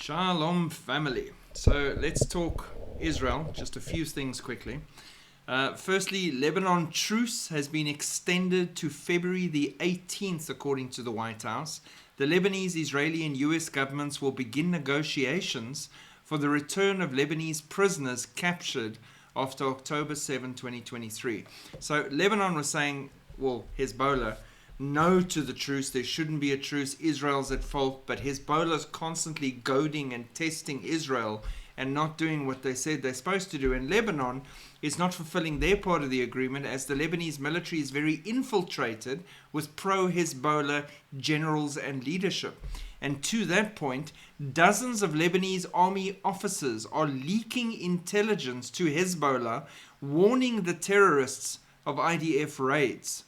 Shalom, family. So let's talk Israel, just a few things quickly. Firstly, Lebanon truce has been extended to February the 18th, according to the White House. The Lebanese, Israeli, and US governments will begin negotiations for the return of Lebanese prisoners captured after October 7, 2023. So Lebanon was saying, well, Hezbollah, no to the truce. There shouldn't be a truce. Israel's at fault. But Hezbollah's constantly goading and testing Israel and not doing what they said they're supposed to do. And Lebanon is not fulfilling their part of the agreement, as the Lebanese military is very infiltrated with pro-Hezbollah generals and leadership. And to that point, dozens of Lebanese army officers are leaking intelligence to Hezbollah, warning the terrorists of IDF raids.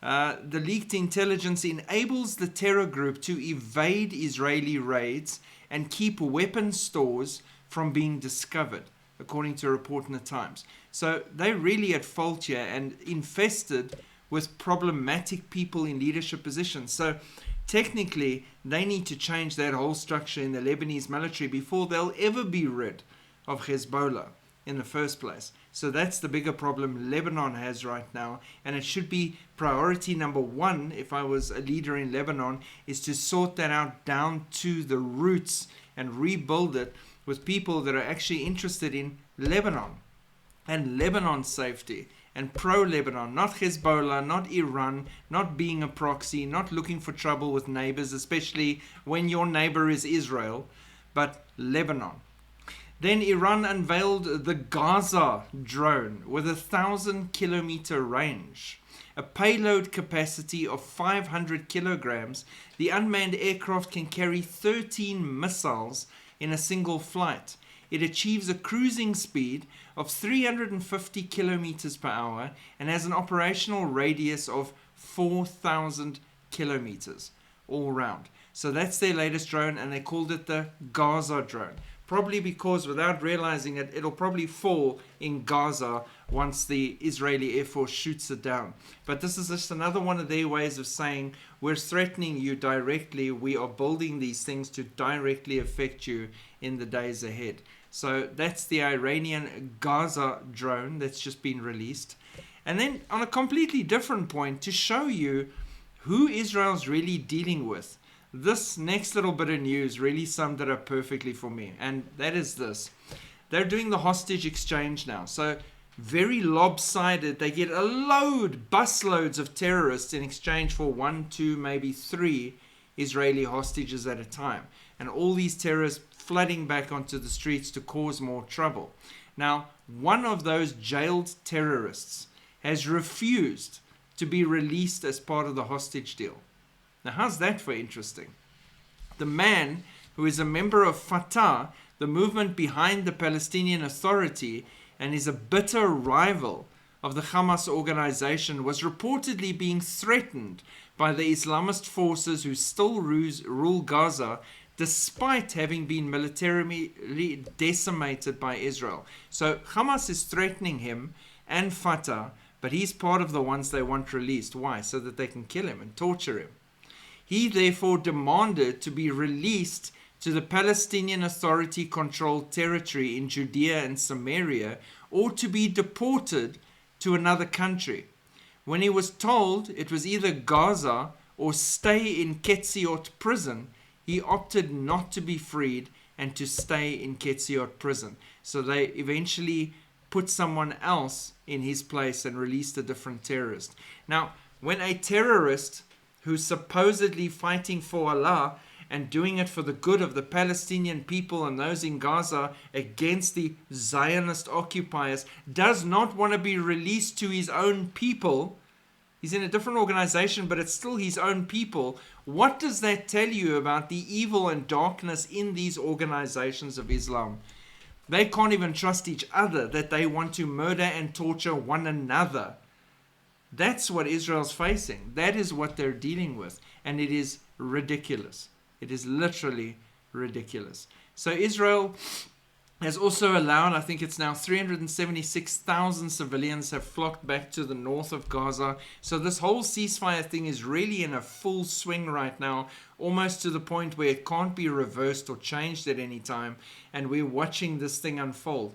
The leaked intelligence enables the terror group to evade Israeli raids and keep weapon stores from being discovered, according to a report in the Times. So they're really at fault here and infested with problematic people in leadership positions. So technically, they need to change that whole structure in the Lebanese military before they'll ever be rid of Hezbollah in the first place. So that's the bigger problem Lebanon has right now, and it should be priority number one, if I was a leader in Lebanon, is to sort that out down to the roots and rebuild it with people that are actually interested in Lebanon and Lebanon's safety and pro-Lebanon, not Hezbollah, not Iran, not being a proxy, not looking for trouble with neighbors, especially when your neighbor is Israel, but Lebanon. Then Iran unveiled the Gaza drone with a 1,000-kilometer range, a payload capacity of 500 kilograms. The unmanned aircraft can carry 13 missiles in a single flight. It achieves a cruising speed of 350 kilometers per hour and has an operational radius of 4,000 kilometers all round. So that's their latest drone, and they called it the Gaza drone. Probably because, without realizing it, it'll probably fall in Gaza once the Israeli Air Force shoots it down. But this is just another one of their ways of saying, we're threatening you directly. We are building these things to directly affect you in the days ahead. So that's the Iranian Gaza drone that's just been released. And then on a completely different point, to show you who Israel's really dealing with, this next little bit of news really summed it up perfectly for me, and that is this. They're doing the hostage exchange now. So very lopsided. They get a load, busloads of terrorists in exchange for 1, 2, maybe 3 Israeli hostages at a time. And all these terrorists flooding back onto the streets to cause more trouble. Now, one of those jailed terrorists has refused to be released as part of the hostage deal. Now, how's that for interesting? The man, who is a member of Fatah, the movement behind the Palestinian Authority, and is a bitter rival of the Hamas organization, was reportedly being threatened by the Islamist forces who still rule Gaza, despite having been militarily decimated by Israel. So Hamas is threatening him and Fatah, but he's part of the ones they want released. Why? So that they can kill him and torture him. He therefore demanded to be released to the Palestinian Authority-controlled territory in Judea and Samaria, or to be deported to another country. When he was told it was either Gaza or stay in Ketziot prison, he opted not to be freed and to stay in Ketziot prison. So they eventually put someone else in his place and released a different terrorist. Now, when a terrorist who's supposedly fighting for Allah and doing it for the good of the Palestinian people and those in Gaza against the Zionist occupiers, does not want to be released to his own people. He's in a different organization, but it's still his own people. What does that tell you about the evil and darkness in these organizations of Islam? They can't even trust each other, that they want to murder and torture one another. That's what Israel's facing. That is what they're dealing with. And it is ridiculous. It is literally ridiculous. So Israel has also allowed, I think it's now 376,000 civilians have flocked back to the north of Gaza. So this whole ceasefire thing is really in a full swing right now, almost to the point where it can't be reversed or changed at any time. And we're watching this thing unfold.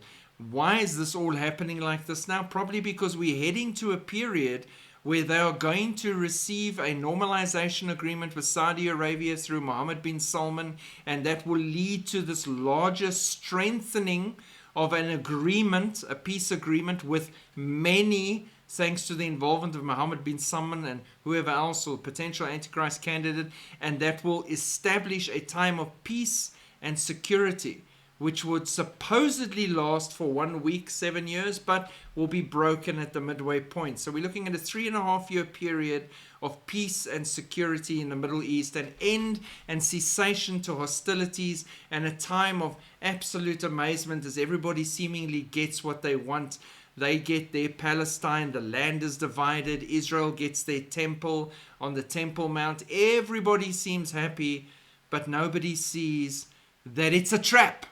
Why is this all happening like this now? Probably because we're heading to a period where they are going to receive a normalization agreement with Saudi Arabia through Mohammed bin Salman, and that will lead to this larger strengthening of an agreement, a peace agreement with many, thanks to the involvement of Mohammed bin Salman and whoever else, or potential Antichrist candidate, and that will establish a time of peace and security, which would supposedly last for 1 week, 7 years, but will be broken at the midway point. So we're looking at a 3.5-year period of peace and security in the Middle East, an end and cessation to hostilities, and a time of absolute amazement as everybody seemingly gets what they want. They get their Palestine, the land is divided, Israel gets their temple on the Temple Mount. Everybody seems happy, but nobody sees that it's a trap.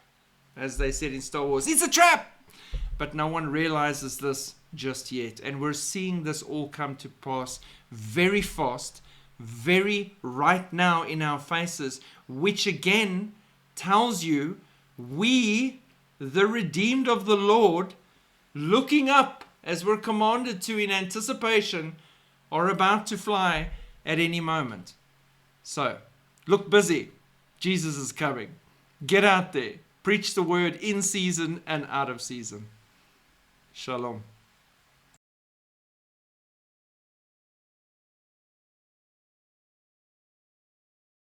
As they said in Star Wars, it's a trap! But no one realizes this just yet. And we're seeing this all come to pass very fast, very right now in our faces, which again tells you we, the redeemed of the Lord, looking up as we're commanded to in anticipation, are about to fly at any moment. So, look busy. Jesus is coming. Get out there. Preach the word in season and out of season. Shalom.